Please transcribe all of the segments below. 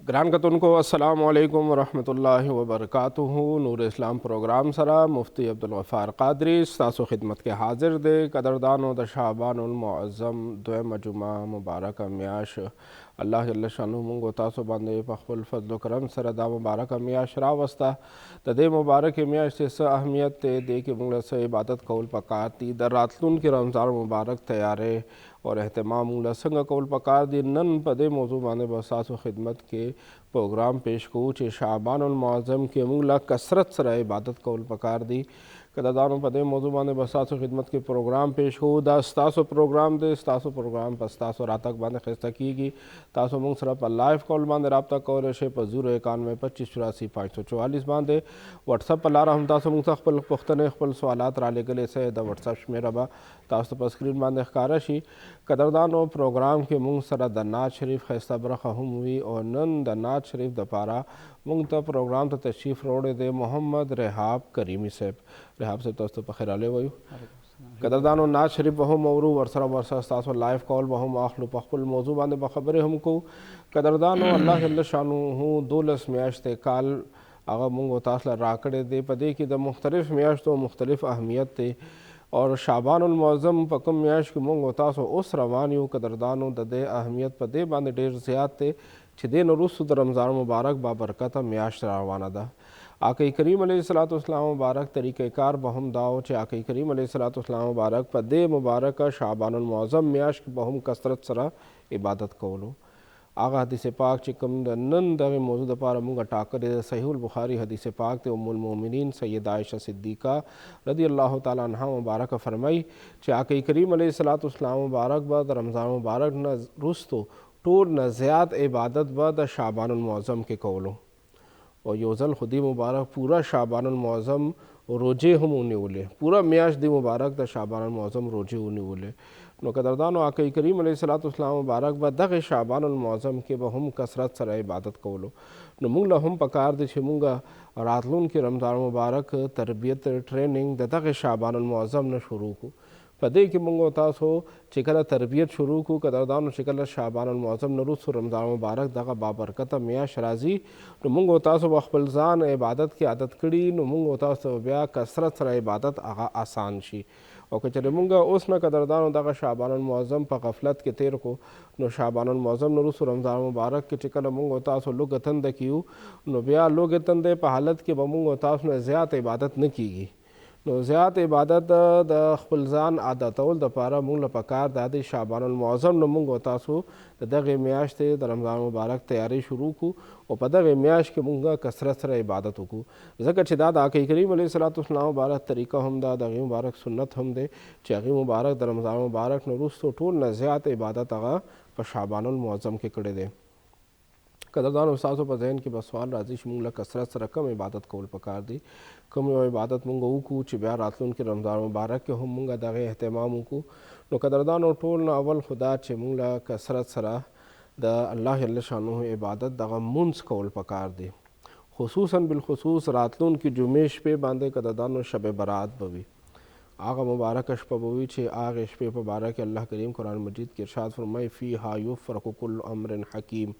ग्रान कतुनको अस्सलामु अलैकुम वरहमतुल्लाहि वबरकातुहू। नूर इस्लाम प्रोग्राम सरा मुफ्ती अब्दुल गफ़ार क़ादरी सासो खिदमत के हाजिर दे। कदरदानो द शाबानुल मुअज़्ज़म दुइम जुमा मुबारक मियाश अल्लाह जल्ल शानु मुंगो तासो बांदे पखुल फजल करम सरा दा मुबारक मियाश रावस्ता द दे मुबारक मियाश से स अहमियत ते दे के मुंगला से इबादत कौल पकाती द रातलून के रमज़ान मुबारक तैयारे और अहतमाम मुंगला संग कौल पकार दी नन पदे मौजू बांदे बसासो खिदमत के प्रोग्राम पेश को चे शाबानुल मुअज़्ज़म के मुंगला कसरत सरा इबादत कौल पकार दी कदादानों पदे मौजू बांदे बसासो खिदमत के प्रोग्राम पेश हो दा स्तासो प्रोग्राम दे स्तासो प्रोग्राम पर स्तासो रातक बांधे खस्ता की तासो मुंग सरा पर लाइव कॉल बांधे रब्ता कौर शे पर 0912584 बांधे व्हाट्सअप पर ला रहा हम तासो मुंग खपल पुख्तने खपल सवालात राले गले से द व्हाट्सअप मेरा बा तासो पर स्क्रीन बांधे खारशी कदरदानो प्रोग्राम के मुंग सरा द नाज शरीफ खस्ता बरखा हम हुई और नन द नाज शरीफ द पारा मुंग त प्रोग्राम त तशरीफ रोड़े दे मोहम्मद रेहाब करीमी साहब रेहाब से तो पखिर आले वयू कदरदानो नाज शरीफ बहु मवरू वर्सरा वर्सा तासो लाइव कॉल बहु आखलू पखुल मौजू बांधे बखबरे हमको कदरदानो अल्लाह जल्ल शानु हूँ 2 म्याश्ते काल आगा मुंगो तासला राकड़े दे पदे की द मुख्तलिफ म्याश तो मुख्तलिफ अहमियत थे और शाबानुल मुअज़्ज़म पकम म्याश की मुंगो तासो उस रवानियों कदरदानो दे अहमियत पदे बांधे ढेर ज़्यादा थे छिदे नरुस रमज़ान मुबारक बाबरकत म्याश रवाना दा आकई करीम अलैहिस्सलाम मुबारक तरीक़ाकार बहम दाओ चे आकई करीम अलैहिस्सलाम मुबारक पदे मुबारक शाबानुल मुअज़्ज़म म्याश की बहम कसरत सरा इबादत कौलो आगा हदीस पाक चिकम नन दगे मौजूद पारा मुंगा टाकर सहीहुल बुखारी हदीस पाक ते उम्मुल मोमिनीन सैयदा आयशा सिद्दीक़ा रदी अल्लाह ताला अन्हा मुबारक फरमाई चे आकई करीम अलैहिस्सलाम मुबारक बाद रमज़ान मुबारक न रुस्तो टूर न ज़्याद इबादत बाद शाबानुल मुअज़्ज़म के कौलो और योज़ल खुदी मुबारक पूरा शाबानुल मुअज़्ज़म रोजे हम उन्हें बोले पूरा म्याश दी मुबारक द शाबानुल मुअज़्ज़म रोजे उन्हें बोले नो कदरदानो आकई करीम अलैहिस्सलाम मुबारक ब दग शाबानुल मुअज़्ज़म के बहुम कसरत सरा इबादत कौलो नो मुंगला हम पकार दे मुंगा रातलून के रमज़ान मुबारक तरबियत ट्रेनिंग द दग शाबानुल मुअज़्ज़म न शुरू को पदे कि मुंगो तासो चिकला तरबियत शुरू को कदरदानो चिकला शाबानुल मुअज़्ज़म नरुस रमज़ान मुबारक दगा बाबरकत म्याश राजी नो मुंगो तासो बखबलजान इबादत की आदत कड़ी नो मुंगो तासो ब्या कसरत सरा इबादत आगा आसान शी और कचरे मुंगा उस न कदरदानो दगा शाबानुल मुअज़्ज़म पर गफलत के तेर को नो शाबानुल मुअज़्ज़म नरुस रमज़ान मुबारक के चिकला मुंगो तासो लुगतन द कियू नो ब्या लुगतन दे पर हालत के बमुंगो तासो ने ज़्यादा इबादत न कीगी नो ज़्यादा इबादत द खपलजान आदतौल द पारा मुंगला पकार दादी शाबानुल मुअज़्ज़म न मुंगो तासो द दगे म्याश ते द रमज़ान मुबारक तैयारी शुरू को और पदगे म्याश के मुंगा कसरत सरा इबादत को ज़कर चे दादा आकई करीम अलैहिस्सलाम मुबारक तरीक़ा हम दा दगे मुबारक सुन्नत हम दे चेगी मुबारक द रमज़ान मुबारक न रुस तो टूल न ज़्यादा इबादत आगा पर शाबानुल मुअज़्ज़म के कड़े दे कदरदान उसासों पर जहन के बसवाल राजी मुंगला कसरत सरा कम इबादत कौल पकार दी कम इबादत मुंगा ऊकू चिब्या रातलून के रमज़ान मुबारक के हम मुंगा दगे अहतमाम ऊकू नो कदरदान टोल न अवल खुदा चे मुंगला कसरत सरा द अल्लाह जल्ल शानु इबादत दगा मुंस कौल पकार दी खुसूसन बिलखुसूस रातलून की जुमेश पे बांधे कदरदान शब बरात बवी आगा मुबारक अशप बवी छे आग अशपे पर बारक अल्लाह करीम कुरान मजीद के इरशाद फरमाए फ़ी हा युफ़रक़ु कुल्लु अम्रिन हकीम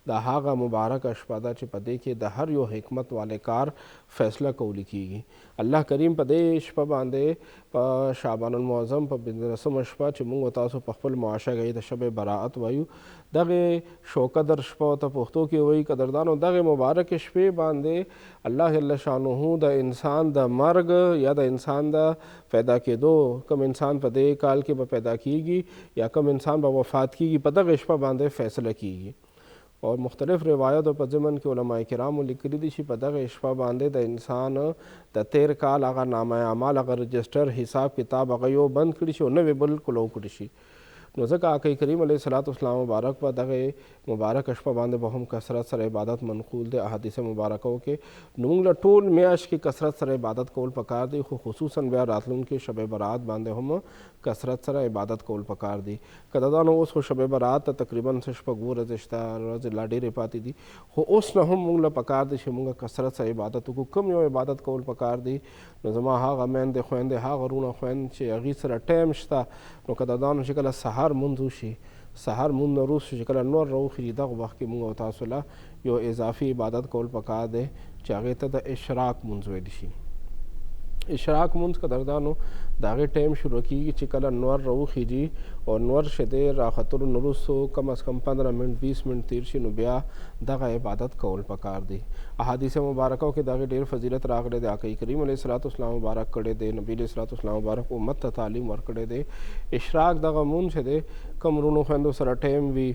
द हागा मुबारक अशपादा चे पदे के द हर यो हिकमत वाले कार फ़ैसला को लिखीगी अल्लाह करीम पदे अशपा बांधे प शाबानुल मुअज़्ज़म प बिनरसम अशपा चे मुंग तासो पखपल मुआशा गई द शब बरात वायु दगे शौकदर अशपा त पुख्तो के वही कदरदानो दगे मुबारक अशपे बांधे अल्लाह जल्ल शानुहू द इंसान द मर्ग या द इंसान द पैदा के दो कम इंसान पदे काल के ब पैदा कीगी या कम इंसान ब वफ़ात कीगी पदग अशपा बांधे फ़ैसला कीगी और मुख्तलिफ़ रिवायत और पजमन के उलमाए किराम लिखरी दिशी पदग इशफा बांधे द इंसान द तेर काल आगा नामा अमाल अगर रजिस्टर हिसाब किताब अगयो बंद करिशी और नवे बिल्कुल करिशी नज़क आकई करीम अलैहिस्सलाम मुबारक पर दगे मुबारक अशपा बांधे बहुम कसरत सर इबादत मनकूल दे अहादीस मुबारकों के नुंगला टोल म्याश की कसरत सर इबादत कौल पकार दी खुसूसन ब्या रातलून के शब बरात बांधे हम कसरत सर इबादत कौल पकार दी कददानो उस शब बरात तकरीबन सशप गूर रजिश्ता रज लाडी रे पाती दी हो उस न हम मुंगला पकार दी मुंगा कसरत सर इबादत को कम यो इबादत कौल पकार दी नजमा हा गमैन दे खुंदे हा गरूना खुंद चे अगी सर टाइम शता नो कददानो शिकल सहार मुंदूशी सहार मुन रूस शिकल नूर रोखी दग वक्त की मुंगा तासला یو اضافي عبادت کول پکار دی چې هغې ته د اشراق مونځ ویل شي. اشراق مونځ قدردانو د هغې ټایم شروع کېږي چې کله نور راوخیږي او نور چې دی راختلو نه وروستو کم از کم 15 منټ 20 منټ تیر شي نو بیا دغه عبادت کول پکار دی. احادیث مبارکو کې د هغې ډېر فضیلت راغلی دی. آقا کریم علیه الصلاۃ والسلام مبارک کړی دی، نبي علیه الصلاۃ والسلام مبارک امت ته تعلیم ورکړی دی. اشراق دغه مونځ چې دی کوم وروڼو خویندو سره ټایم وي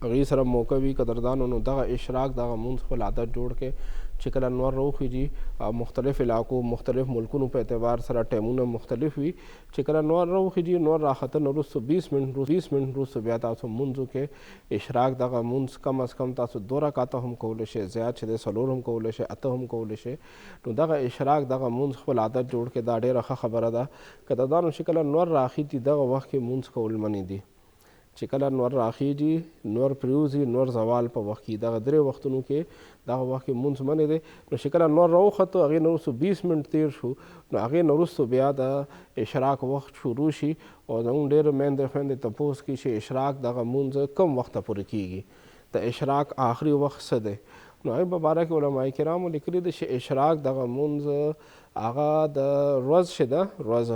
هغې سره موقع وي قدردانو نو دغه اشراق دغه مونځ خپل عادت جوړ کړي چې کله نور راوخیږي مختلف علاقو مختلف ملکونو په اعتبار سره ټایمونه مختلف وي چې کله نور راوخیږي نور راختن وروستو 20 منټ وروستو بیا تاسو مونځ وکړئ. اشراق دغه مونځ کم از کم تاسو 2 رکعاته هم کولی شئ، زیات چې دی 4 هم کولی شئ، 8 هم کولی شئ. نو دغه اشراق دغه مونځ خپل عادت جوړ کړئ. دا ډېره ښه خبره ده. قدردانو چې کله نور راخیږي دغه وخت کې مونځ کول منې دي. چې کله نور راخیږي نور پریوځي نور زوال په وخت کې دغه 3 وختونو کې دغه وخت کې مونځ منې دی. نو چې کله نور راوخته هغې نه وروستو 20 منټ تیر شو نو هغې نه وروستو بیا د اشراق وخت شروع شي او زموږ ډېرې میندې خویندې تپوس کوي چې اشراق دغه مونځ کوم وخته پورې کیږي، د اشراق آخري وخت څه دی. نو هغې په باره کې علماء کرامو لیکلي دي چې اشراق دغه مونځ هغه د ورځ چې ده ورځ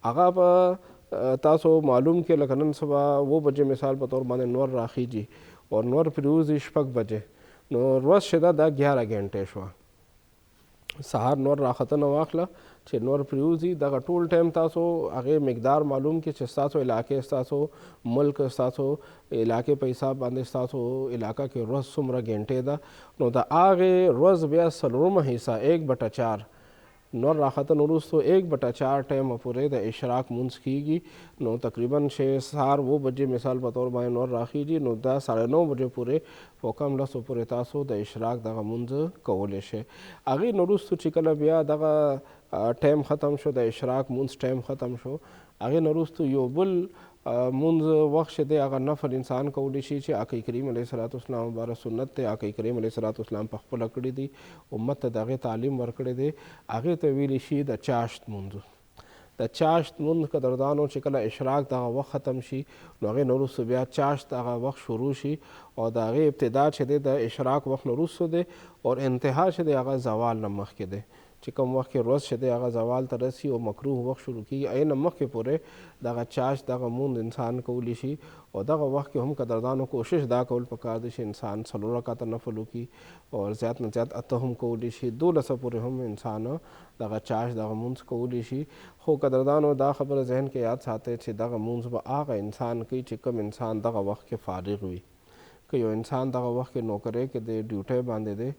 هغه په تاسو معلوم کې لکه نن سبا 9 بجې مثال په طور باندې نور راخیږي او نور پریوځي 6 بجې نو ورځ چې ده دا 11 غنټې شوه. سهار نور راختنه واخله چې نور پریوځي دغه ټول ټایم تاسو هغې مقدار معلوم کړي چې ستاسو علاقې ستاسو ملک ستاسو علاقې په حساب باندې ستاسو علاقه کې ورځ څومره غنټې ده نو د هغې ورځ بیا 4 حصہ 1/4 نور راختن وروستو 1/4 ټایمه پورې د اشراق مونځ کیږي. نو تقریبا سهار 9 بجې مثال په طور باندې نور راخیږي نو دا 9:30 بجې پورې په کم لسو پورې تاسو د اشراق دغه مونځ کولی شئ. هغې نه وروستو چې کله بیا دغه ټایم ختم شو د اشراق مونځ ټایم ختم شو هغې نه وروستو یو بل مونځ وخت چې دی هغه نفل انسان کولی شي چې آقا کریم علیه الصلاۃ والسلام مبارک سنت دی. آقا کریم علیه الصلاۃ والسلام په خپله کړي دي امت ته د هغې تعلیم ورکړی دی. هغې ته ویلی شي د چاشت مونځ. د چاشت مونځ قدردانو چې کله اشراق دغه وخت ختم شي نو هغې نه وروستو بیا چاشت دغه وخت شروع شي او د هغې ابتدا چې دی د اشراق وخت نه وروستو دی او انتها چې دی هغه زوال نه مخکې دی. چې کوم وخت کې ورځ چې دی هغه زوال ته رسي او مکروه وخت شروع کېږي هغې نه مخکې پورې دغه چاشت دغه مونځ انسان کولی شي او دغه وخت کې هم قدردانو کوشش دا کول پکار دی چې انسان 4 رکعاته نفل وکړي او زیات نه زیات 8 هم کولی شي، 12 پورې هم انسان دغه چاشت دغه مونځ کولی شي. خو قدردانو دا خبره ذهن کې یاد ساتئ چې دغه مونځ به هغه انسان کوي چې کوم انسان دغه وخت کې فارغ وي. که یو انسان دغه وخت کې نوکرۍ کې دی ډیوټۍ باندې دی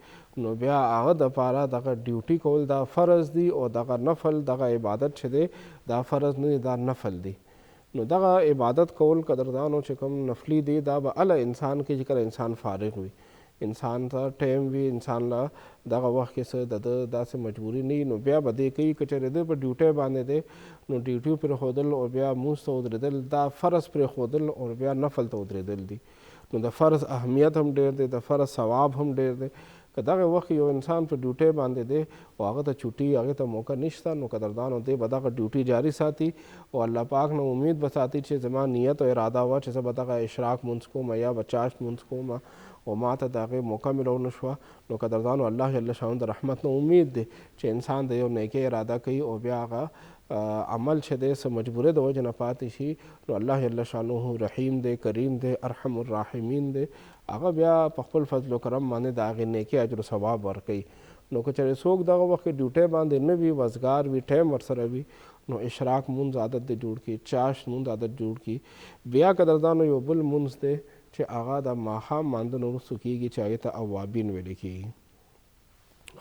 نو بیا هغه دپاره دغه ډیوټي کول دا فرض دی او دغه نفل دغه عبادت چې دی دا فرض نه دی دا نفل دی. نو دغه عبادت کول قدردانو چې کوم نفلي دی دا به هله انسان کې چې کله انسان فارغ وي انسان ته ټایم وي انسان له دغه وخت کې څه د ده داسې مجبوري نه وي نو بیا به دی کوي که چېرې ده په ډیوټۍ باندې دی نو ډیوټي پرېښودل او بیا مونځ ته ودرېدل دا فرض پرېښودل او بیا نفل ته ودرېدل دي. نو د فرض اهمیت هم ډېر دی، د فرض ثواب هم ډېر دی. که دغه وخت یو انسان په ډیوټۍ باندې دی او هغه ته چوټي هغې ته موقع نشته نو قدردانو دی به دغه ډیوټي جاري ساتي او الله پاک نه امید به ساتي چې زما نیت او اراده وه چې زه به دغه اشراق مونځ کوم یا به چاشت مونځ کوم او ما ته د هغې موقع میلو نه شوه نو قدردانو الله جل شانو د رحمت نه امید دی چې انسان د یو نیکۍ اراده کوي او بیا هغه عمل چې دی څه مجبورۍ د وجې نه پاتې شي نو الله جل شانه رحیم دی کریم دی ارحم الراحمین دی هغه بیا په خپل فضل و کرم باندې د هغې نیکۍ اجر و ثواب ورکوي. نو که چېرې څوک دغه وخت کې ډیوټۍ باندې نه وي وزګار وي ټایم ورسره وي نو اشراق مونځ عادت دې جوړ کړي، چاشت مونځ عادت جوړ کړي. بیا قدردانو یو بل مونځ دی چې هغه د ماښام مانځه نه وروستو کېږي چې هغې ته اوابین ویلی کېږي.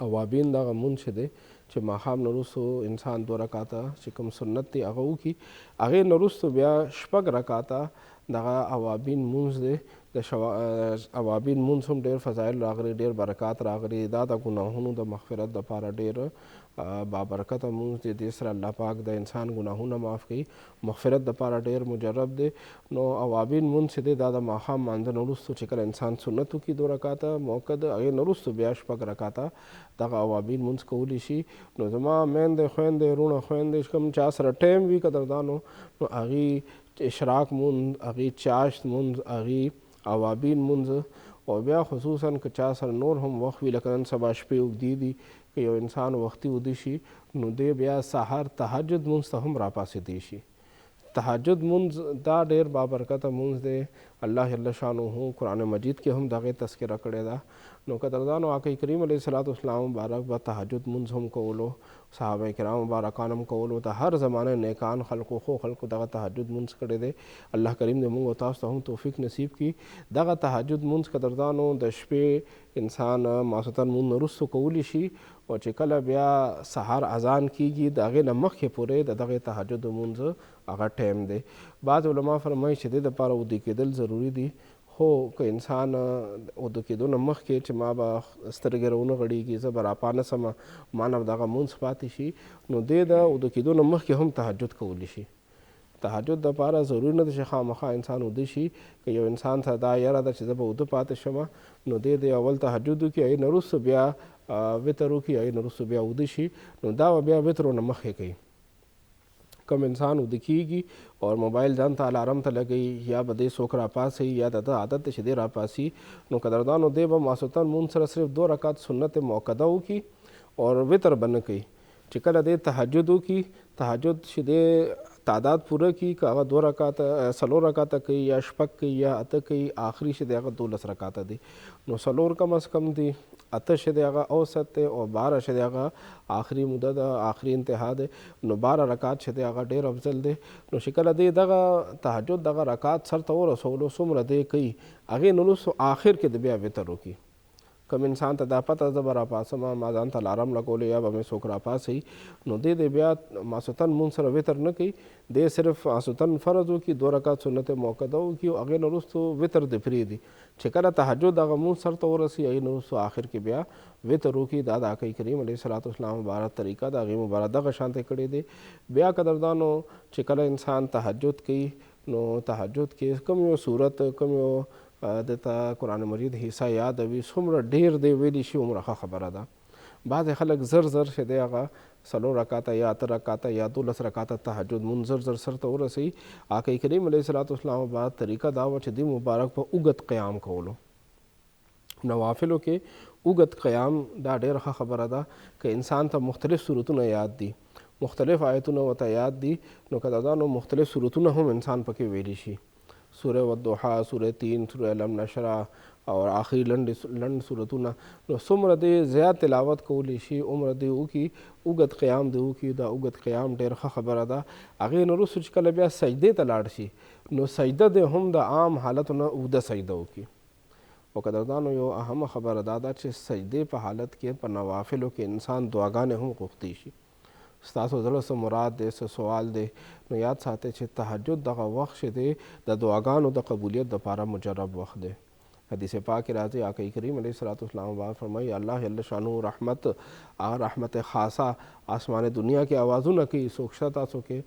اوابین دغه مونځ چې دی چې ماښام نه وروستو انسان 2 رکعاته چې کوم سنت دی هغه وکړي هغې نه وروستو بیا 6 رکعاته دغه اوابین مونځ دی. د اوابین مونځ هم ډېر فضایل راغلي ډېر برکات راغلي. دا د ګناهونو د مغفرت دپاره ډېر بابرکته مونځ دی. دې سره الله پاک د انسان ګناهونه معاف کوي مغفرت دپاره ډېر مجرب دی. نو اوابین مونځ چې دی دا د ماښام مانځه نه وروستو چې کله انسان سنت وکړي 2 رکعاته موقد هغې نه وروستو بیا 6 رکعاته دغه اوابین مونځ کولی شي. نو زما میندې خویندې وروڼه خویندې کوم چا سره ټایم وي قدردانو نو هغې اشراق مونځ هغې چاشت مونځ هغې اوابین مونځ او بیا خصوصا که چا سره نور هم وخت وي لکه نن سبا شپې اوږدې دي که یو انسان وختي ویده شي نو دی بیا سهار تهجد مونځ ته هم راپاڅېدی شي. تهجد مونځ دا ډېر بابرکته مونځ دی. الله جل شانه قرآن مجید کې هم دغې تذکره کړې ده. نو قدردانو آقا کریم علیه الصلاۃ والسلام مبارک به تهجد مونځ هم کولو، صحابه کرام مبارکان هم کولو، د هر زمانه نیکان خلقو خو خلقو دغه تهجد مونځ کړی دی. الله کریم دې موږ او تاسو ته هم توفیق نصیب کړي. دغه تهجد مونځ قدردانو د شپې انسان ماسوتن مونځ نه وروستو کولی شي او چې کله بیا سهار اذان کیږي د هغې نه مخکې پورې د دغې تهجد مونځ هغه ټایم دی. بعض علما فرمایي چې دې دپاره ویده کېدل ضروري دي، خو که انسان ویده کېدو نه مخکې چې ما به سترګې راونه غړېږي زه به راپانه سمه ما نه دغه مونځ پاتې شي نو دی د ویده کېدو نه مخکې هم تهجد کولی شي. تهجد دپاره ضروري نه ده چې خامخا انسان ویده شي. که یو انسان ته دا یره ده چې زه به ویده پاتې شمه نو دی د اول تهجد وکړي، هغې نه وروسته بیا وتر وکړي، هغې نه وروسته بیا ویده شي نو دا به بیا وترو نه مخکې کوي. کم انسان ویده کېږي او موبایل ځان ته الارم ته لګوي یا به دی څوک راپاسي یا د ده عادت دی چې دی راپاسي نو قدردانو دی به ماسوتن مونځ سره صرف 2 رکعت سنت موقده وکړي او وتر به نه کوي. چې کله دی تهجد وکړي، تهجد چې دی تعداد پوره کړي، که هغه 2 رکعته 4 رکعته کوي یا 6 کوي یا 8 کوي، آخري چې دی هغه 12 رکعته دی. نو 4 کم از کم دی، 8 چې دی هغه اوسط دی او 12 چې دی هغه آخري موده ده، آخري انتها دی. نو 12 رکعت چې دی هغه ډېر افضل دی. نو چې کله دی دغه تهجد دغه رکعت سر ته ورسولو څومره دی کوي هغې نه وروستو آخر کې د بیا وتر وکړي. کم انسان ته دا پته زه به راپاسم ما ځان ته الارم لګولی یا به مې څوک راپاسوي نو دی بیا ماسوتن مونځ سره وتر نه کوي، دی صرف ماسوتن فرض وکړي، 2 رکعت سنت موقده وکړي او هغې نه وروستو وتر د پرېږدي. چې کله تهجد دغه مونځ سر ته ورسي هغې نه وروستو آخر کې بیا وتر وکړي. دا د آقا کریم علیه الصلاۃ والسلام مبارک طریقه د هغې مبارک دغه شانتې کړې دی. بیا قدردانو چې کله انسان تهجد کوي نو تهجد کې کوم یو صورت کوم یو دته قرآن مجید حصہ یادوي څومره ډېر دی ویلی شي عمره ښه خبره ده. بعضې خلک زر چې دی هغه 4 رکعته یا 8 رکعته یا 12 رکعته تهجد مونځ زر سر ته ورسوي. آقا کریم علیه الصلاۃ والسلام مبارک طریقه دا وه چې دی مبارک په اوږد قیام کولو. نوافلو کې اوږد قیام دا ډېره ښه خبره ده. که انسان ته مختلف صورتونه یاد دي، مختلف آیتونه ورته یاد دي نو قدردانو مختلف صورتونه هم انسان پکې ویلی شي. سوره والضحی، سوره 3، سوره الم نشرہ او آخري لنډ صورتونه نو څومره دی زیات تلاوت کولی شي عمره دی وکړي، اوږد قیام دی وکړي. دا اوږد قیام ډېر ښه خبره ده. هغې نه وروستو چې کله بیا سجدې ته لاړ شي نو سجده دی هم د عام حالتو نه اوږده سجده وکړي. او قدردانو یو اهمه خبره دا ده چې سجدې په حالت کې په نوافلو کې انسان دعاګانې هم غوښتی شي. ستاسو زړه څه مراد دی، څه سوال دی نو یاد ساتئ چې تهجد دغه وخت چې دی د دعاګانو د قبولیت دپاره مجرب وخت دی. حدیث پاک راځي آقا کریم علیه الصلاۃ والسلام باندې فرمایي الله جل شانه رحمت رحمت خاصه آسمان دنیا کې آوازونه کوي. څوک شته تاسو کې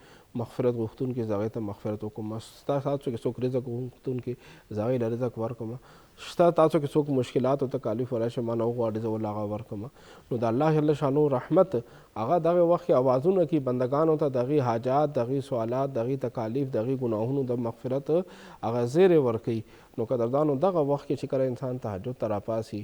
مغفرت غوښتونکي زه هغې ته مغفرت وکړم، تاسو کې څوک رزق غوښتونکي زه هغې له رزق ورکړم، شته تاسو کې څوک مشکلات او تکالیف راشي ما نه وغواړي زه ورله هغه ورکړم. نو د الله جل شانه رحمت هغه دغه وخت کې اوازونه کوي بندګانو ته د هغې حاجات، د هغې سوالات، د هغې تکالیف، د هغې ګناهونو د مغفرت هغه زیری ورکوي. نو قدردانو دغه وخت کې چې کله انسان تهجد ته راپاسي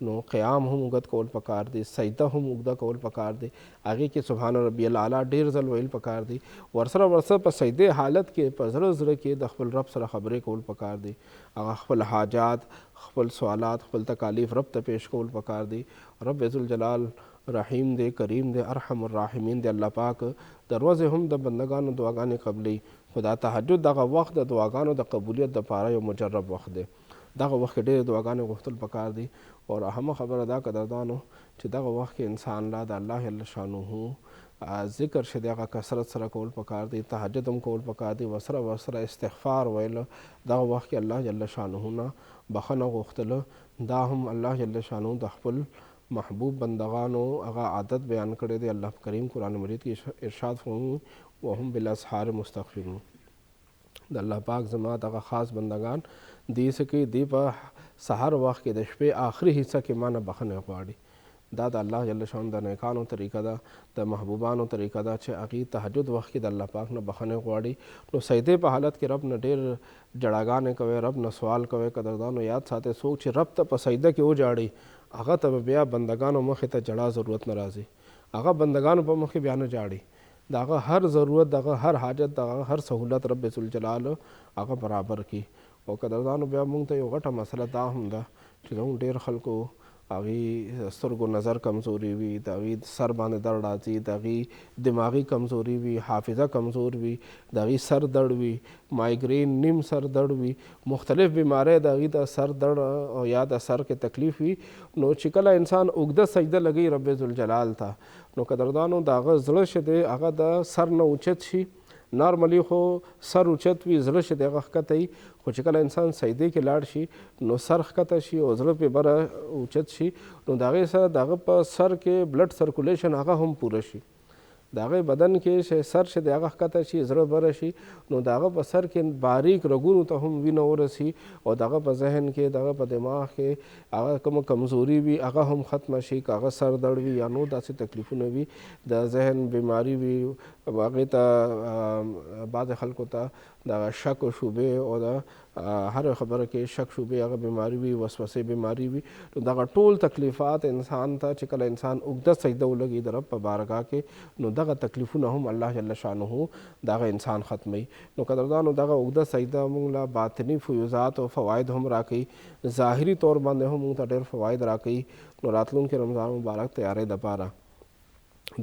نو قیام هم اوږد کول پکار دی، سجده هم اوږده کول پکار دی. هغې کې سبحان ربی الاعلی ډېر ځل ویل پکار دی. ورسره په سجدې حالت کې په زړه کې د خپل رب سره خبرې کول پکار دی. هغه خپل حاجات، خپل سوالات، خپل تکالیف رب ته پیش کول پکار دی. رب ذوالجلال رحیم دی، کریم دی، ارحم الراحمین دی. الله پاک د ورځې هم د بندګانو دعاګانې قبلوي. خو دا تهجد دغه وخت د دعاګانو د قبولیت دپاره یو مجرب وخت دی. دغه وخت کې ډېرې دعاګانې غوښتل پکار دي. او اهمه خبره دا قدردانو چې دغه وخت کې انسان لا د الله جل شانه ذکر چې دی هغه کثرت سره کول پکار دی، تهجد هم کول پکار دی، ورسره استغفار ویل. دغه وخت کې الله جل شانه نه بخښنه غوښتله دا هم الله جل شانه د خپل محبوب بندگانو هغه عادت بیان کړی دی. الله کریم قرآن مجید کې ارشاد فرمایي وهم بالاسحار مستغفرون. د الله پاک زما دغه خاص بندگان دی څه کوي، دی په سحر وخت کې د شپې آخري حصه کې ما نه بخښنه غواړي. دا د الله جل شان د نیکانو طریقه ده، د محبوبانو طریقه ده چې هغوی تهجد وخت کې د الله پاک نه بخښنې غواړي. نو سجدې په حالت کې رب نه ډېر جړاګانې کوئ، رب نه سوال کوئ. قدردانو یاد ساتئ څوک چې رب ته په سجده کې وجاړي هغه ته به بیا بندګانو مخې ته جړا ضرورت نه راځي، هغه بندګانو په مخ کې بیا نه جاړي. د هغه هر ضرورت، د هغه هر حاجت، د هغه هر سهولت رب ذوالجلال هغه برابر کړي. او قدردانو بیا موږ ته یو غټه مسله دا هم ده چې زموږ ډېر خلکو هغوی سترګو نظر کمزوري وي، د هغوی سر باندې درد راځي، د هغوی دماغي کمزوري وي، حافظه کمزور وي، د هغوی سر درد وي، مایګرین نیم سر درد وي، مختلف بیماری د هغوی د سر درد او یا د سر کې تکلیف وي. نو چې کله انسان اوږده سجده لګوي رب ذوالجلال ته، نو قدردانو د هغه زړه چې دی هغه د سر نه اوچت شي. نارملی خو سر اوچت وي، زړه چې دی هغه ښکته وي، خو چې کله انسان سجدې کې لاړ شي نو سر ښکته شي او زړه پې بره اوچت شي، نو د هغې سره د هغه په سر کې بلډ سرکولیشن هغه هم پوره شي. د هغې بدن کې چې سر چې دی هغه ښکته شي، زړه بره شي، نو د هغه په سر کې باریک رګونو ته هم وینه ورسي او د هغه په ذهن کې، د هغه په دماغ کې هغه کومه کمزوري وي هغه هم ختمه شي. که هغه سر درد وي یا نور داسې تکلیفونه وي، د ذهن بیماری وي، هغې ته بعضې خلکو ته د شک و شبې او د هر خبره کې شک شبې هغه بیماری وي، وسوسې بیماری وي، نو دغه ټول تکلیفات انسان ته چې کله انسان اوږده سجده ولګي د رب په بارګاه کې، نو دغه تکلیفونه هم الله جل شانه دغه انسان ختموي. نو قدردانو دغه اوږده سجده موږ له باطني فیوزات او فواید هم راکوي، ظاهري طور باندې هم موږ ته ډېر فواید راکوي. نو راتلونکي رمضان مبارک تیارۍ دپاره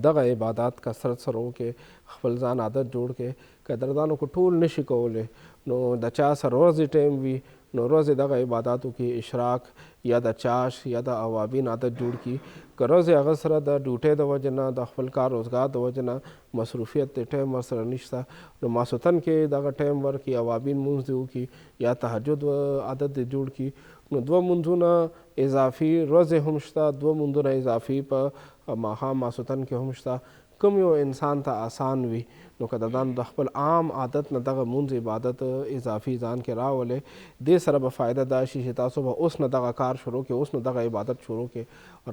دغه عبادات کثرت سره وکړې، خپل ځان عادت جوړ کړې. قدردانو که ټول نشي کولی نو د چا سره ورځې ټایم وي نو ورځې دغه عباداتو کې اشراق یا د چاش یا د اوابین عادت جوړ کړي. که ورځې هغه سره د ډیوټۍ د وجې نه، د خپل کار روزګار د وجې نه مصروفیت د ټایم ورسره نشته، نو ماسوتن کې دغه ټایم ورکړي، اوابین مونځ دې وکړي یا تهجد عادت دې جوړ کړي. نو 2 مونځونه اضافي ورځې هم شته، 2 مونځونه اضافي په ماښام ماسوتن کې هم شته. کوم یو انسان ته آسان وي نو قدردان د خپل عام عادت نه دغه مونځ عبادت اضافي ځان کې راولئ. دې سره به فایده دا شي چې تاسو به اوس نه دغه کار شروع کړئ، اوس نه دغه عبادت شروع کړئ،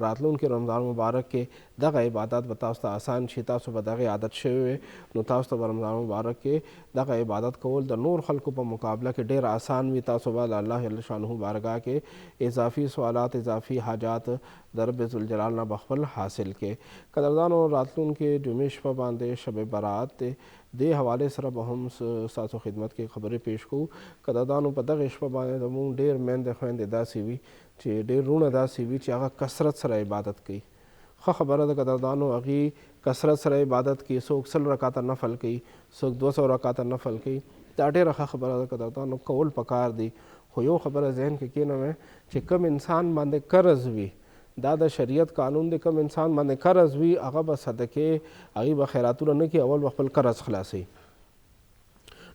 راتلونکي رمضان مبارک کې دغه عبادت به تاسو ته آسان شي. تاسو به دغه عادت شوی وي نو تاسو ته به رمضان مبارک کې دغه عبادت کول د نور خلکو په مقابله کې ډېر آسان وي. تاسو به د الله جل شانه بارګاه کې اضافي سوالات، اضافي حاجات د رب ذوالجلال نه به خپل حاصل کړئ. قدردانو راتلونکي جمعې شپه باندې شب برات دی، دې حوالې سره به هم ستاسو خدمت کې خبرې پیش کوو. قدردانو په دغې شپه باندې زموږ ډېر میندې خویندې داسې وي چې ډېر وروڼه داسې وي چې هغه کثرت سره عبادت کوي. ښه خبره ده قدردانو، هغوی کثرت سره عبادت کوي، څوک 100 رکاته نفل کوي، څوک 200 رکاته نفل کوي. دا ډېره ښه خبره ده قدردانو، کول پکار دی. خو یو خبره ذهن کې کېنوئ چې کوم انسان باندې قرض وي، دا د شریعت قانون دی، کوم انسان باندې قرض وي هغه به صدقې، هغوی به خیراتونه نه کوي، اول به خپل قرض خلاصوي.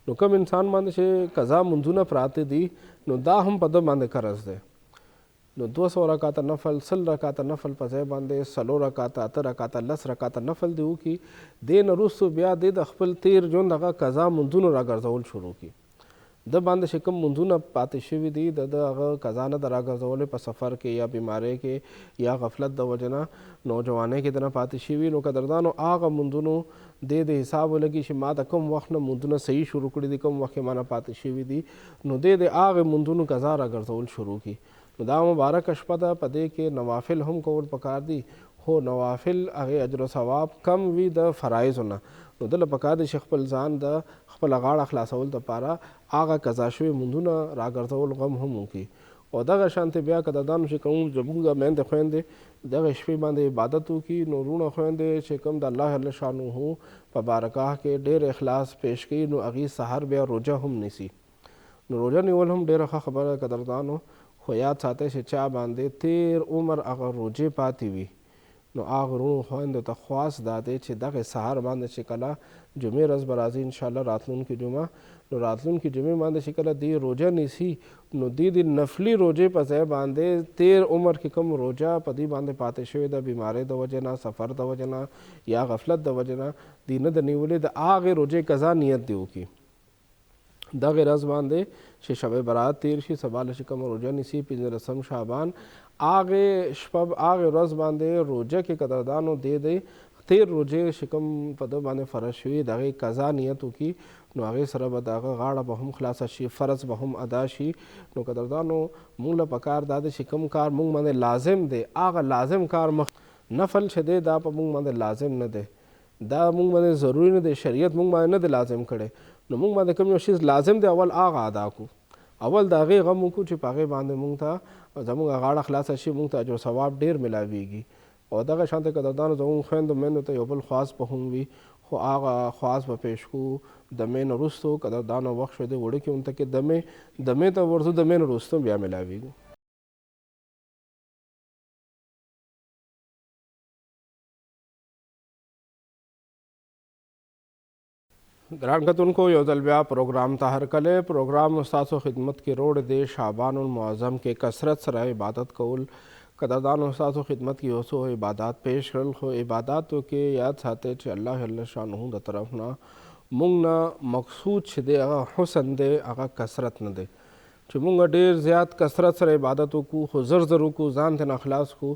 نو کوم انسان باندې چې قضا منځونه پراته دي نو دا هم په ده باندې قرض دی. نو 200 رکاته نفل، 100 رکاته نفل په ځای باندې 4 رکاته، 8 رکاته، 10 رکاته نفل دی وکړي. دې نه وروستو بیا د خپل تیر ژوند هغه قضا منځونه راګرځول شروع کړي. د باندې چې کوم منځونه پاتې شوي دي د هغه قضا نه د راګرځولې په سفر کې یا بیمارۍ کې یا غفلت د وجې نه، نوجوانۍ کې د نه پاتې شوي. نو قدردانو هغه منځونو د حساب ولګي چې ما د کوم وخت نه منځونه صحیح شروع کړي دي، کوم وخت کې ما نه پاتې شوي دي، نو د هغې منځونو قضا راګرځول شروع کړي. نو دا مبارکه شپه ده، په دې کې نوافل هم کول پکار دي، خو نوافل هغې اجر و ثواب کم وي د فرایضو نه. نو دله پکار دی چې خپل ځان د خپله غاړه خلاصول دپاره هغه قضا شوي منځونه راګرځول غم هم وکړي. او دغه شانتې بیا قدردانو چې کوم زموږ میندې خویندې دغه شپې باندې عبادت وکړي، نو وروڼه خویندې چې کوم د الله جل شانه په بارګاه کې ډېر اخلاص پیش کوي، نو هغوی سحر بیا روژه هم نیسي. نو روژه نیول هم ډېره ښه خبره ده قدردانو، خو یاد ساتئ چې چا باندې تیر عمر هغه روژې پاتې وي، نو هغه وروڼو خویندو ته خواست دا دی چې دغې سهار باندې چې کله جمعې ورځ به راځي انشاءالله راتلونکي جمعه، نو راتلونکي جمعې باندې چې کله دوی روژه نیسي نو دوی د نفلي روژې په ځای باندې تیر عمر کې کوم روژه په دوی باندې پاتې شوې ده، بیمارۍ د وجې نه، سفر د وجې نه یا غفلت د وجې نه دوی نه ده نیولې، د هغې روژې قضا نیت دی وکړي. دغې ورځ باندې چې شب برات تیر شي، سبا له چې کومه روژه نیسي 15 شعبان، هغې شپه هغې ورځ باندې روژه کې قدردانو دی تیر روژې چې کوم په ده باندې فرض شوي د هغې قضا نیت وکړي نو هغې سره به د هغه غاړه به هم خلاصه شي، فرض به هم ادا شي. نو قدردانو مونږ له پکار دا دی چې کوم کار مونږ باندې لازم دی هغه لازم کار نفل چې دی دا په مونږ باندې لازم نه دی، دا مونږ باندې ضروري نه دی، شریعت مونږ باندې نه دی لازم کړی. نو مونږ باندې کوم یو شیز لازم دی اول هغه ادا کړو، اول د هغې غم وکړو چې په هغې باندې مونږ ته زمونږ غاړه خلاصه شي، مونږ ته اجر ثواب ډېر ملاویږي. او دغه شانته قدردانو زموږ خویندو میندو ته یو بل خواست به هم وي، خو هغه خواست به پیش کړو دمې نه وروستو. قدردانو وخت شوی دی وړوکې اونته کې دمې ته ورځو، دمې نه وروستو بیا ملاویږو. ګران کتونکو یو ځل بیا پروګرام ته هرکلی. پروګرام ستاسو خدمت کې روړ دی شعبان المعظم کې کثرت سره عبادت کول. قدردانو ستاسو خدمت کې یو څو عبادات پیش کړل، خو عباداتو کې یاد ساتئ چې الله جل شانه د طرف نه مونږ نه مقصود چې دی هغه حسن دی، هغه کثرت نه دی. چې مونږ ډېر زیات کثرت سره عبادت وکړو خو زر وکړو ځان ته نه خلاص کړو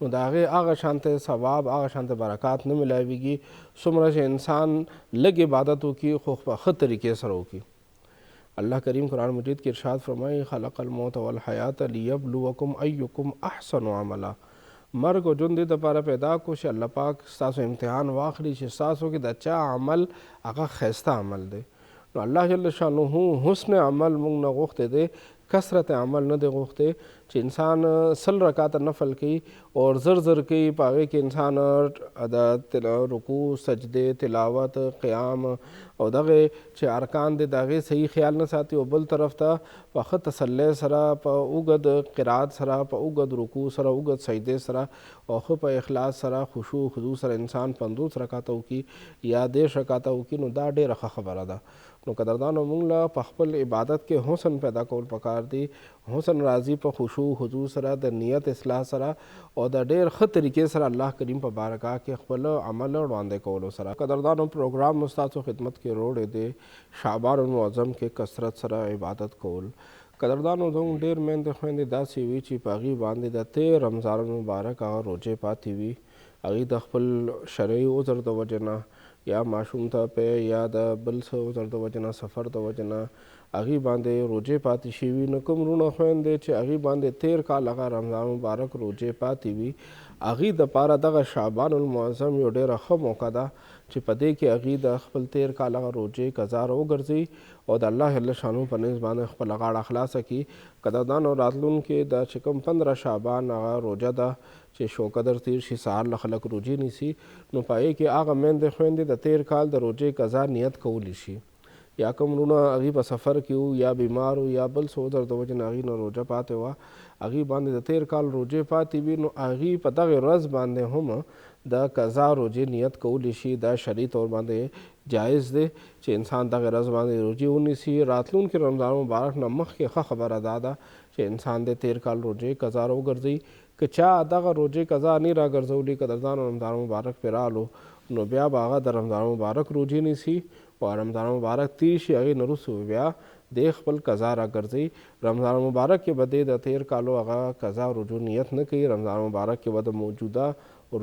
نو د هغې هغه شانته ثواب هغه شانته برکات نه ملاویږي څومره چې انسان لږ عبادت وکړي خو په ښه طریقې سره وکړي. اللہ کریم قرآن مجید کی ارشاد فرمائی خلق الموت والحیات لیبلوکم ایکم احسن عملا. مرګ او ژوند دې دپاره پیدا کو چې الله پاک ستاسو امتحان واخلي چې ستاسو کې د چا عمل هغه ښایسته عمل دی. نو الله جل شانه حسن عمل موږ نه غوښتی دی، کثرت عمل نه دی غوښتی چې انسان 100 رکعات نفل کوي اور زر کوي، په هغې کې انسان د رکوع سجدې تلاوت قیام او دغه چې ارکان دي د هغې صحیح خیال نه ساتي، او بل طرف ته په ښه تسلی سره په اوږد قرات سره په اوږد رکوع سره اوږد سجدې سره او ښه په اخلاص سره خشوع خضوع سره انسان 50 رکعاته وکړي یا 10 رکعاته وکړي نو دا ډېره ښه خبره ده. نو قدردانو مونږ له په خپل عبادت کې حسن پیدا کول پکار دی. حسن راځي په خشوع خضوع سره د نیت اصلاح سره او د ډېر ښه طریقې سره الله کریم په بارګاه کې خپل عمل وړاندې کولو سره. قدردانو پروګرام ستاسو خدمت کې روړی دی شعبان المعظم کې کثرت سره عبادت کول. قدردانو زموږ ډېر میندې خویندې داسې وي چې په هغې باندې د تېر رمضان المبارک هغه روژې پاتې وي، هغوی د خپل شرعي عذر د وجې نه یا ماشوم ته په یا د بل څه عذر د وجې نه سفر د وجې نه هغې باندې روژې پاتې شوي. نو کوم وروڼه خویندې چې هغې باندې تېر کال هغه رمضان مبارک روژې پاتې وي هغې دپاره دغه شعبان المعظم یو ډېره ښه موقع ده چې په دې کې هغې د خپل تېر کال هغه روژې قضا راوګرځوي او د الله جل شانو په نزد باندې خپله غاړه خلاصه کړي. قدردانو راتلونکې د چې کوم 15 شعبان هغه روژه ده چې شوقدر تیر شي سهار له خلک روژې نیسي نو په هغې کې هغه میندې خویندې د تېر کال د روژې قضا نیت کولی شي. یا کوم وروڼه هغوی په سفر کې وو یا بیمار وو یا بل څه عذر د وجې نه هغوی نه روژه پاتې وه، هغوی باندې د تېر کال روژې پاتې وي نو هغوی په دغې ورځ باندې هم د قضا روژې نیت کولی شي. دا شرعي طور باندې جایز دی چې انسان دغې ورځ باندې روژې ونیسي. راتلونکي رمضان مبارک نه مخکې ښه خبره دا ده چې انسان د تېر کال روژې قضا راوګرځوي. که چا دغه روژې قضا نه راګرځولي قدردانو رمضان مبارک پرې رالو نو بیا به هغه د رمضان مبارک روژې نیسي او رمضان مبارک تیر شي هغې نه وروستو بیا د خپل قضا راګرځوي. رمضان مبارک کې به د تېر کالو هغه قضا روژو نیت نه کوي، رمضان مبارک کې به د موجوده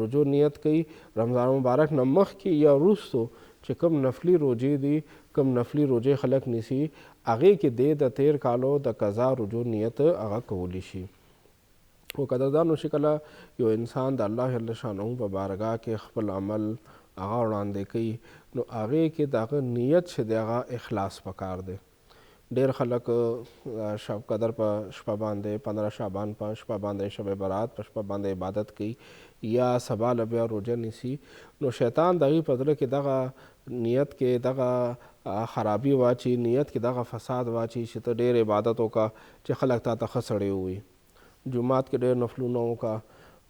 روژو نیت کوي. رمضان مبارک نه مخکې یا وروستو چې کوم نفلي روژې دي کوم نفلي روژې خلک نیسي هغې کې د تېر کالو د قضا روژو نیت هغه کولی شي. خو قدردانو چې کله یو انسان د الله جل شانه په بارګاه کې خپل عمل هغه وړاندې کوي نو هغې کې د هغه نیت چې دی هغه اخلاص پکار دی. ډېر خلک شب قدر په شپه باندې 15 شعبان په شپه باندې شب برات په شپه باندې عبادت کوي یا سبا له بیا روژه نیسي نو شیطان د هغوی په زړه کې دغه نیت کې دغه خرابي واچي، نیت کې دغه فساد واچي چې ته ډېر عبادت وکړه چې خلک تا ته ښه سړی ووایي، جومات کې ډېر نفلونه وکړه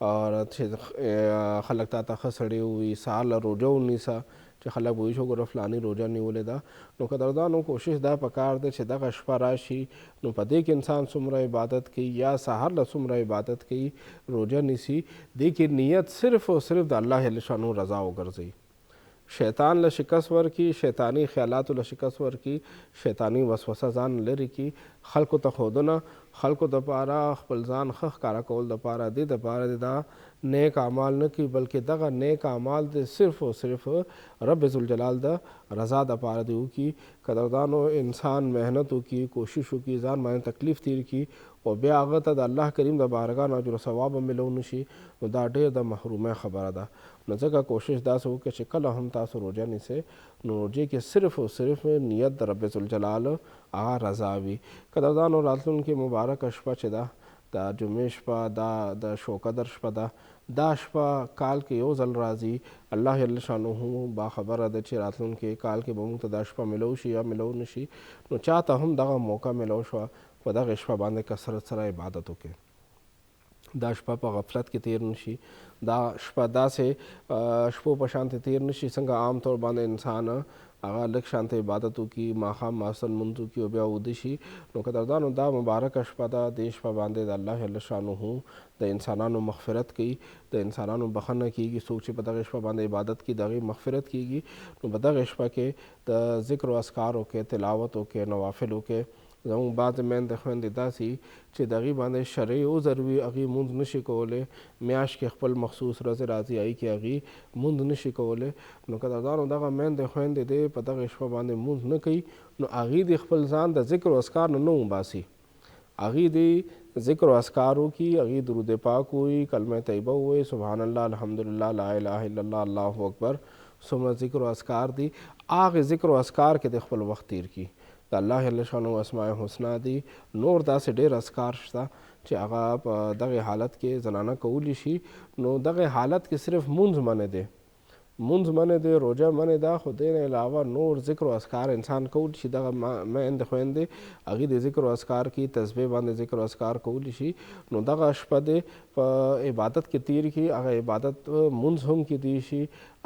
اور چې خلک تا ته ښه سړی ووایي، سهار له روژه ونیسه چې خلک به وایي چې وګوره فلاني روژه نیولې ده. نو قدردانو کوشش دا پکار دی چې دغه شپه راشي نو په دې کې انسان څومره عبادت کوي یا سهار له څومره عبادت کوي روژه نیسي دې کې نیت صرف او صرف د الله جل شانو رضا وګرځوي. شیطان له شکست ورکړي، شیطاني خیالاتو له شکست ورکړي، شیطاني وسوسه ځان لرې کړي، خلکو ته ښودنه، خلکو دپاره خپل ځان ښه ښکاره کول دپاره دې دپاره دې دا نیک اعمال نه کوي، بلکې دغه نیک اعمال د صرف او صرف رب ذوالجلال د رضا دپاره دې وکړي. قدردانو انسان محنت وکړي، کوشش وکړي، ځان باندې تکلیف تیر کړي او بیا هغه ته د الله کریم د بارګاه نه اجر و ثواب هم میلو نه شي، نو دا ډېر د محرومۍ خبره ده. نو ځکه کوشش داسې وکړئ چې کله هم تاسو روژه نیسئ نو روژې کې صرف او صرف نیت د رب ذوالجلال هغه رضا وي. قدردانو راتلونکې مبارکه شپه چې ده د جمعې شپه، دا د شوقدر شپه ده. دا شپه کال کې یو ځل راځي. الله جل شانه باخبره ده چې راتلونکي کال کې به موږ ته دا شپه میلو شي یا میلو نه شي. نو چاته هم دغه موقع میلو شوه په دغه شپه باندې کثرت سره عبادت وکړي، دا شپه په غفلت کې تیر نشي، دا شپه داسې شپو په شانتې تیر نشي څنګه عام طور باندې انسان هغه لږ شانته عبادت وکړي، ماښام ماسن لمونځ وکړي او بیا وده شي. نو قدردانو دا مبارکه شپه ده. دې شپه باندې د الله جل شانه د انسانانو مغفرت کوي، د انسانانو بخښنه کیږي. څوک چې په دغه شپه باندې عبادت کوي د هغې مغفرت کیږي. نو په دغه شپه کې د ذکر او اذکار وکړئ، تلاوت وکړئ، نوافل وکړئ. زموږ بعضې میندې خویندې داسې چې د هغې باندې شرعي عذر وي، هغې مونځ نشي کولی، میاشت کې خپل مخصوص ورځې راځي هغې کې هغې مونځ نشي کولی. نو قدردانو دغه میندې خویندې دې په دغه شپه باندې مونځ نه کوي، نو هغې د خپل ځان د ذکر او اذکار نه وباسي، هغې د ذکر او اذکار وکړي، هغې درود پاک ووایي، کلمه طیبه ووایي، سبحان الله، الحمدلله، لا اله الا الله، الله اکبر. څومره ذکر او اذکار دي، هغې ذکر او اذکار کې د خپل وخت تیر کړي. د الله جل شانه اسماء حسنا دي. نور داسې ډېر اذکار شته چې هغه په دغه حالت کې زنانه کولی شي. نو دغه حالت کې صرف مونځ منع دی، مونځ منع دی، روژه منع ده، خو دې نه علاوه نور ذکر و اذکار انسان کولی شي. دغه میندې خویندې هغې د ذکر و اذکار کې تسبیح باندې ذکر و اذکار کولی شي. نو دغه شپه دې په عبادت کې تیر کړي. هغه عبادت مونځ هم کیدی شي،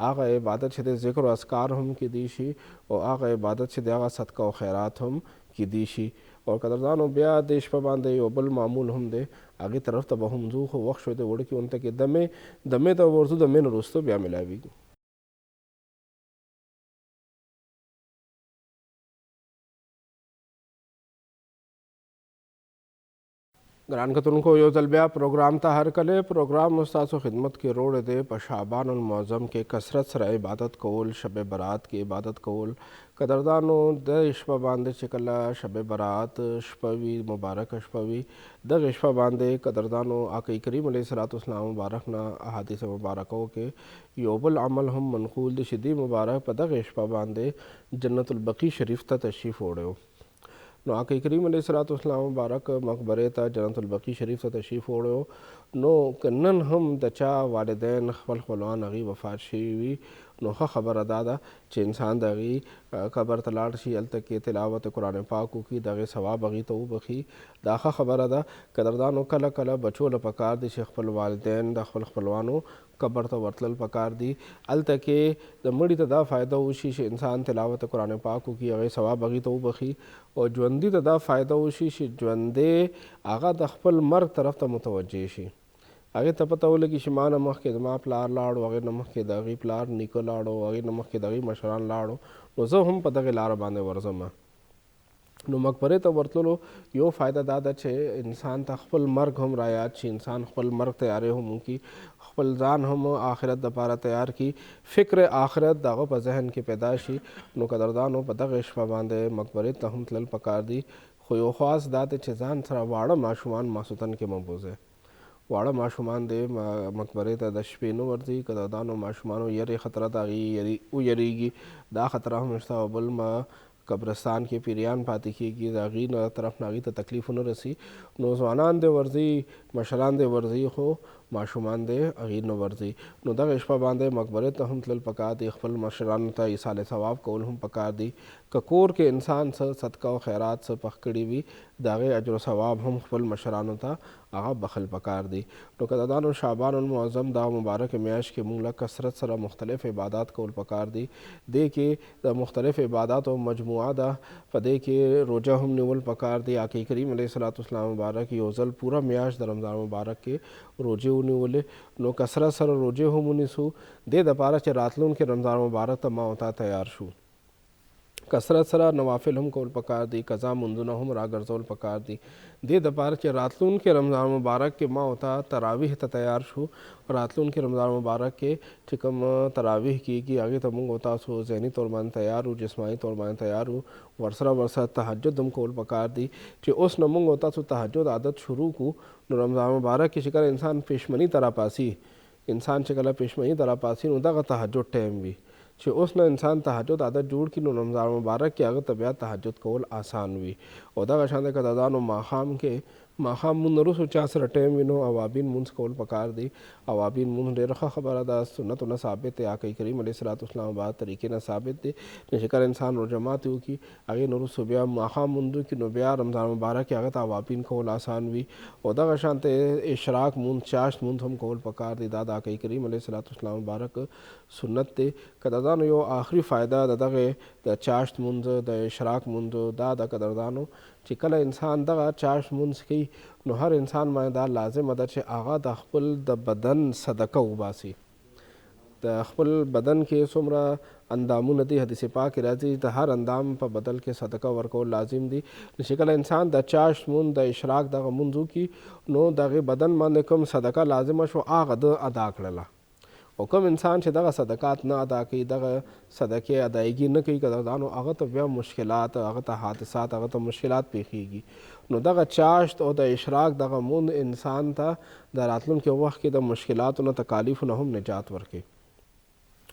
هغه عبادت چې د ذکر و اذکار هم کیدی شي، او هغه عبادت چې د هغه صدقه او خیرات هم کیدی شي. او قدردانو بیا د شپه باندې یو بل معمول هم دی، هغې طرف ته به هم ځو، خو وخت شوی دی وړکې اونته کې دمې ته ورځو، دمې نه وروسته بیا میلاویږي. ګران کتونکو یو ځل بیا پروګرام ته هرکلی. پروګرام ستاسو خدمت کې روړی دی په شعبان المعظم کې کثرت سره عبادت کول، شب برات کې عبادت کول. قدردانو د شپه باندې چې کله شب برات شپه وي، مبارکه شپه وي، دغه شپه باندې قدردانو آقا کریم علیه الصلاۃ والسلام مبارک نه احادیث مبارکو کې یو بل عمل هم منقول دی چې دې مبارک په دغه شپه باندې جنت البقیع شریف ته تشریف وړی. نو آقا کریم علیه الصلاۃ والسلام مبارک مقبرې ته جنت البقیع شریف ته تشریف وړی. نو که نن هم د چا والدین خپل خپلوان هغې وفات شوي وي، نو ښه خبره دا ده چې انسان د هغې قبر ته لاړ شي، هلته کې تلاوت قرآن پاک وکړي، د هغې ثواب هغې ته وبخي. دا ښه خبره ده. قدردانو کله کله بچو له پکار دي چې خپل والدین د خپل خپلوانو قبر ته ورتلل پکار دي. هلته کې د مړي ته دا فایده وشي چې انسان تلاوت قرآن پاک وکړي، هغې ثواب هغې ته وبخي. او ژوندي ته دا فایده وشي چې ژوندی هغه د خپل مرګ طرف ته متوجه شي، هغې ته پته ولګي چې ما نه مخکې زما پلار لاړو، هغې نه مخکې د هغې پلار نیکه لاړو، هغې نه مخکې د هغې مشران لاړو، نو زه هم په دغې لاره باندې ورځم. نو مقبرې ته ورتللو یو فایده دا ده چې انسان ته خپل مرګ هم رایاد شي، انسان خپل مرګ تیاری هم وکړي، خپل ځان هم آخرت دپاره تیار کړي، فکر آخرت د هغه په ذهن کې پیدا شي. نو قدردانو په دغه شپه باندې مقبرې ته هم تلل پکار دي. خو یو خاص دا دی چې ځان سره واړه ماشومان ماسوتن کې مه بوځئ. واړه ماشومان دی مقبرې ته د شپې نه ورځي. قدردانو ماشومانو یرې خطره د هغې ویریږي، دا خطره هم شته. او بل قبرستان کې پیریان پاتې کېږي، د هغې نه طرف نه هغې ته تکلیف ونه رسي. نو ځوانان دی ورځي، مشران دی ورځي، خو ماشومان دی هغې نه ورځي. نو دغه شپه باندې مقبرې ته هم تلل پکار دي، خپل مشرانو ته ایصال ثواب کول هم پکار دي. که کور کې انسان څه صدقه او خیرات څه پخ کړي وي، د هغې اجر و ثواب هم خپل مشرانو ته هغه بخل پکار دي. نو قدردانو شعبان المعظم دا مبارک میاشت کې موږ له کثرت سره مختلف عبادات کول پکار دي. دې کې د مختلف عباداتو مجموعه ده، په دې کې روژه هم نیول پکار دي. آقا کریم علیه الصلاۃ والسلام مبارک یو ځل پوره میاشت د رمضان مبارک کې روژې ونیولې. نو کثرت سره روژې هم ونیسو، دې دپاره چې راتلونکي رمضان مبارک ته ما او تا تیار شو. कसरत सरा नवाफिल हम कौल पकार दी, कज़ा मुंजुना हम रागरजोल पकार दी। दे दपार के रातलून के रमज़ान मुबारक के माँ होता तरावीह त तैयार शू। रातलून के रमज़ान मुबारक के चिकम तरावीह की आगे तमुंग होता सो जहनी तौर मान तैयार हूँ, जिस्मानी तौर मान तैयार हूँ। वर्सरा वर्सा तहज्जुद हम कौल पकार दी कि उस नमुंग होता सो तहज्जुद आदत शुरू को रमज़ान मुबारक की शिकर इंसान पेशमनी तरह पासी, इंसान शिकला पेशमनी तरह पासी उदा का तहज्जुद टाइम भी कि उस न इंसान तहज्जुद आदत जोड़ की रमज़ान मुबारक के अगर तबियत तहज्जुद कौल आसान हुई। उदा का शान का दादान माखाम के माखाम मुनरुस चासर टाइम विनो अवाबीन मुंस कौल पकार दी। अवाबीन मुंस डेर खबर अदा सुन्नत न साबित है, आकई करीम अलैहिस्सलाम बाद तरीके न साबित है निशिकर इंसान रो जमात हो की आगे नुरु सुबह माखाम मुंदु की नुबिया रमज़ान मुबारक के अगत अवाबीन कौल आसान हुई। उदा का शान इशराक मुंस चाश्त मुंस हम कौल पकार दी। दादा आकई करीम अलैहिस्सलाम मुबारक सुन्नत ते कदादानो यो आखिरी फ़ायदा ददगे द चाश्त मुंज द इशराक मुंज दादा कदरदानो चिकल इंसान दगा चाश्त मुंज की नो हर इंसान में दा लाजिम अदा चे आगा द खपल द बदन सदका उबासी द खपल बदन के सुमरा अंदामु नदी हदीस पाक राजी द हर अंदाम पर बदल के सदका वर्को लाजिम दी। शिकल इंसान द चाश्त मुंज द इशराक द मुंजू की नो दगे बदन मान कम सदका लाजिम शो आगा द अदा करला। और कम इंसान से दगा सदकात न अदा की दगा सदक़े अदायगी न कई कदरदानो अगर तो वह मुश्किलात अगर तो हादसात अगर तो मुश्किलात पेखीगी नो दगा चाश्त और द इशराक दगा मुंद इंसान था द रातलुन के वक्त के द मुश्किलात न तकालीफ न हम निजात वर्के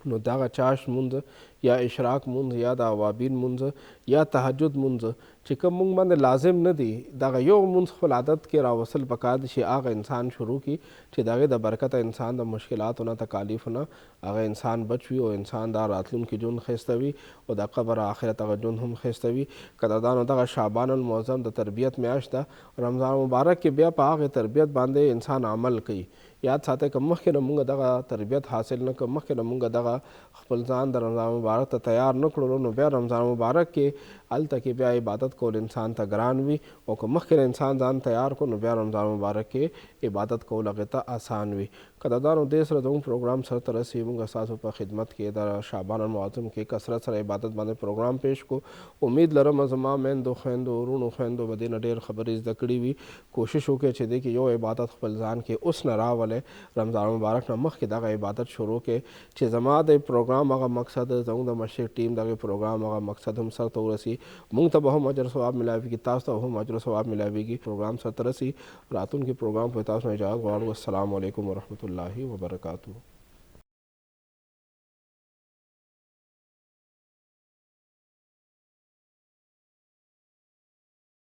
नो दागा चाश्त मुंज या इशराक मुंज या द अवाबीन मुंज या तहज्जुद मुंज चिकम मुंग मन लाजिम न दी दागा यो मुंज खल आदत के रावसल पकार दी आगा इंसान शुरू की चे दागे द बरकत इंसान द मुश्किलात न तकालीफ न आगा इंसान बचवी और इंसान दा रातलुन की जुन खस्तवी और द कबर आखिरत अगर जुन हम खस्तवी कदरदान दगा शाबान मौज़म द तरबियत में आश दा रमज़ान मुबारक के ब्या पाग तरबियत बांधे इंसान अमल कई याद साथे कम के नमुंग दगा तरबियत हासिल न कम के नमुंग दगा खपल ज़ान द रमज़ान मुबारक त तैयार न करो नो ब्या रमज़ान मुबारक के अल तक ब्या इबादत को इंसान त ग्रान भी और कम के इंसान ज़ान तैयार को नो ब्या रमज़ान मुबारक के इबादत को लगता आसान भी कदरदान देश रदूँ प्रोग्राम सर तरह से मुंग असास पर खिदमत के दर शाबान मुआज़म के कसरत सर इबादत बांधे प्रोग्राम पेश को उम्मीद लरम अजमा मैन दो खैंदो रून खैंदो बदे डेर खबर इस दकड़ी भी कोशिश हो के छे दे कि यो इबादत खपलजान के उस न राह वाले रमज़ान मुबारक नमक के दागा इबादत शुरू के छे जमा दे प्रोग्राम अगर मकसद जऊँ द मशरक टीम दागे प्रोग्राम अगर मकसद हम सर तो रसी मुंग तब हम अजर सवाब मिलावी की तास तो हम अजर सवाब मिलावी की प्रोग्राम सर तरसी रातुन के प्रोग्राम पर तास में इजाज़त वालैकुम अस्सलाम वालेकुम व रहमतुल्लाहि व बरकातुहू।